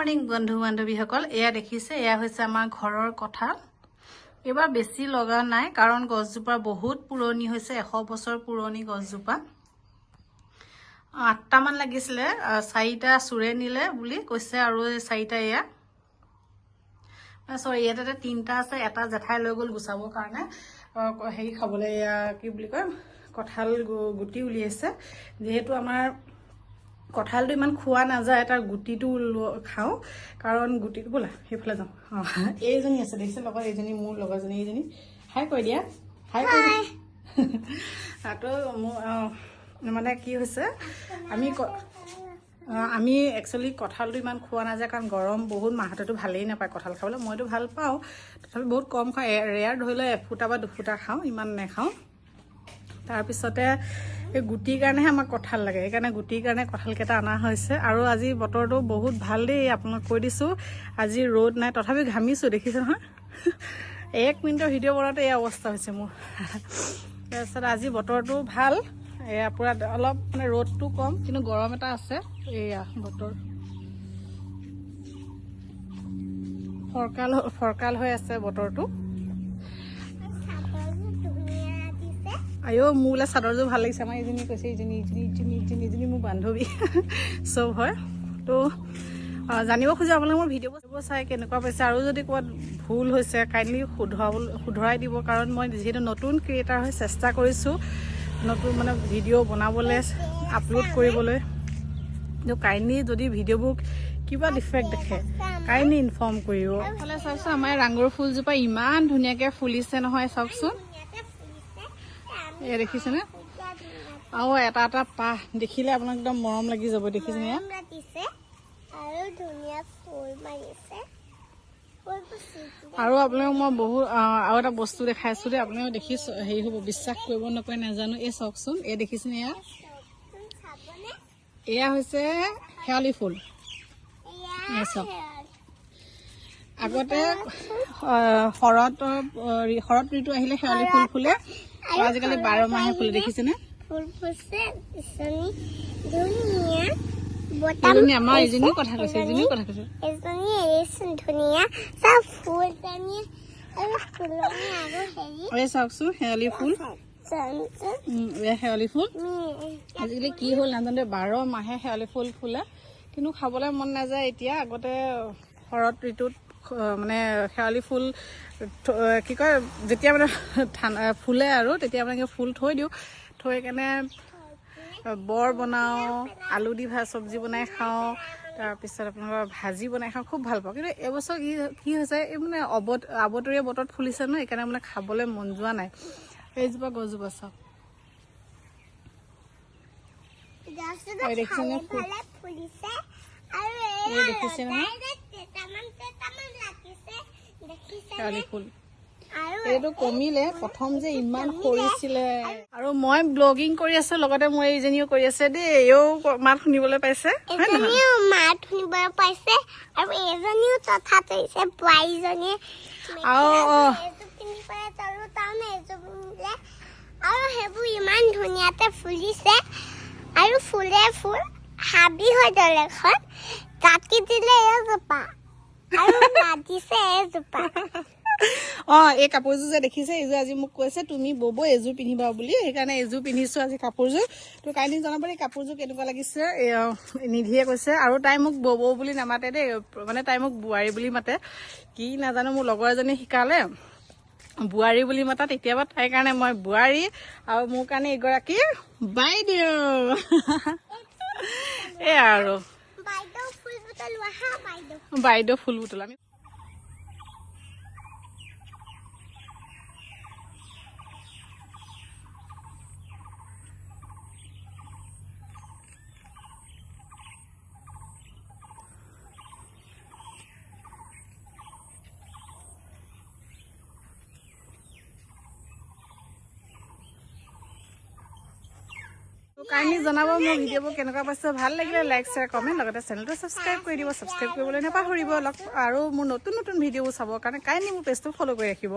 morning বন্ধু বান্ধৱীসকল এয়া দেখিছে এয়া হৈছে আমাৰ ঘৰৰ কঁঠাল এবাৰ বেছি লগা নাই কাৰণ গছজোপা বহুত পুৰণি হৈছে 100 বছৰ পুৰণি গছজোপা 8টা মান লাগিছিলে 4টা চুৰে নিলে বুলি কৈছে আৰু 4টা এয়া সৰি ইয়াতে 3টা আছে এটা জেঠাই লৈ গল গুছাবৰ কাৰণে হেৰি খাবলৈ এয়া কি বুলি কয় কঁঠাল গুটি উলিয়াইছে যেহেতু আমাৰ কঁঠালটো ইমান খোৱা নাযায় তাৰ গুটিটো খাও কাৰণ গুটিটো বলা হেফালে যাও এইজনী আছে দেখিছে লগত এইজনী মোৰ লগৰজনী এইজনী হাই কৈ দিয়া হাই কৈ আটো মানে কি হৈছে আমি একচুয়ালি কঁঠালটো ইমান খোৱা নাযায় কাৰণ গৰম বহুত মাহতেটো ভালেই নাপায় কঁঠাল খাবলৈ মইতো ভাল পাওঁ তথাপি বহুত কম খাওঁ ৰেয়াৰ ধৰিলে এফুটা বা দুফুটা খাওঁ ইমান নেখাওঁ তাৰ পিছতে এই গুটিৰ কাৰণেহে আমাক কঁঠাল লাগে সেইকাৰণে গুটিৰ কাৰণে কঁঠাল কেইটা অনা হৈছে আৰু আজি বতৰটো বহুত ভাল দেই আপোনাক কৈ দিছোঁ আজি ৰ'দ নাই তথাপি ঘামিছোঁ দেখিছে নহয় 1 মিনিটৰ ভিডিঅ' বনাওঁতে এই অৱস্থা হৈছে মোৰ তাৰপিছত আজি বতৰটো ভাল এয়া পুৰা অলপ মানে ৰ'দটো কম কিন্তু গৰম এটা আছে এয়া বতৰ ফৰকাল হৈ আছে বতৰটো আয়ো মোলে চাদৰযোৰ ভাল লাগিছে আমাৰ এইজনী কৈছে এইজনী মোৰ বান্ধৱী চব হয় তো জানিব খোজে আপোনালোকে মোৰ ভিডিঅ'বোৰ চাই কেনেকুৱা পাইছে আৰু যদি ক'ৰবাত ভুল হৈছে কাইণ্ডলি শুধৰাই দিব কাৰণ মই যিহেতু নতুন ক্ৰিয়েটাৰ হৈ চেষ্টা কৰিছোঁ নতুন মানে ভিডিঅ' বনাবলৈ আপলোড কৰিবলৈ তো কাইণ্ডলি যদি ভিডিঅ'বোৰ কিবা ডিফেক্ট দেখে কাইণ্ডলি ইনফৰ্ম কৰিব ফালে চাওকচোন আমাৰ ৰাঙৰ ফুলজোপা ইমান ধুনীয়াকৈ ফুলিছে নহয় চাওকচোন এয়া দেখিছেনে আৰু এটা এটা পাহ দেখিলে আপোনাক একদম মৰম লাগি যাব দেখিছেনে আৰু আপোনালোক মই বহুত আৰু এটা বস্তু দেখাইছোঁ দেই আপোনালোকে দেখি হেৰি হ'ব বিশ্বাস কৰিব নকৰে নাজানো এই চাওকচোন এই দেখিছেনে এয়া হৈছে শেৱালি ফুল চাওক আগতে শৰৎ ঋতু আহিলে শেৱালি ফুল ফুলে আজিকালি 12 মাহে ফুলে দেখিছেনে আমাৰ এইজনীও কথা কৈছে চাওকচোন শেৱালি ফুল শেৱালি ফুল আজিকালি কি হ'ল নাজানো 12 মাহে শেৱালি ফুল ফুলে কিন্তু খাবলৈ মন নাযায় এতিয়া আগতে শৰৎ ঋতুত মানে শেৱালি ফুল কি কয় যেতিয়া মানে ফুলে আৰু তেতিয়া মানে ফুল থৈ দিওঁ থৈ কেনে বৰ বনাওঁ আলু দি চব্জি বনাই খাওঁ তাৰপিছত আপোনালোকৰ ভাজি বনাই খাওঁ খুব ভাল পাওঁ কিন্তু এবছৰ কি হৈছে এই মানে আবতৰীয়া বতৰত ফুলিছে ন সেইকাৰণে মানে খাবলৈ মন যোৱা নাই এইজোপা গছজোপা চাওক দেখিছেনে দেখিছে নহয় শেৱালি ফুল এইটো কমিলে প্ৰথম যে ইমান সৰিছিলে আৰু মই ব্লগিং কৰি আছো লগতে মই এইজনীও কৰি আছে দেই এও মাত শুনিবলৈ পাইছে আৰু এজনীও তথা তৈছে বোৱাৰীজনীয়ে আৰু সেইবোৰ ইমান ধুনীয়াতে ফুলিছে আৰু ফুলে ফুল হাবি হৈ দলেখন কাটি দিলে এজোপা আৰু মাতিছে এজোপা এই কাপোৰযোৰ যে দেখিছে এইযোৰ আজি মোক কৈছে তুমি বব এযোৰ পিন্ধিবা বুলি সেইকাৰণে এযোৰ পিন্ধিছো আজি কাপোৰযোৰ তো কাইণ্ডলি জনাব এই কাপোৰযোৰ কেনেকুৱা লাগিছে নিধিয়ে কৈছে আৰু তাই মোক বব বুলি নামাতে দেই মানে তাই মোক বোৱাৰী বুলি মাতে কি নাজানো মোৰ লগৰ এজনী শিকালে বোৱাৰী বুলি মাতা তেতিয়াবা তাইৰ কাৰণে মই বোৱাৰী আৰু মোৰ কাৰণে এগৰাকী বাইদেউ এয়া আৰু বাইদেউ ফুল বুটল আমি কাইণ্ডলি জনাব মোৰ ভিডিঅ'বোৰ কেনেকুৱা পাইছে ভাল লাগিলে লাইক শ্বেয়াৰ কমেণ্ট লগতে চেনেলটো ছাবস্ক্ৰাইব কৰি দিব ছাবস্ক্ৰাইব কৰিবলৈ নাপাহৰিব আৰু মোৰ নতুন ভিডিঅ'বোৰ চাবৰ কাৰণে কাইণ্ডলি মোৰ পেজটো ফ'ল' কৰি ৰাখিব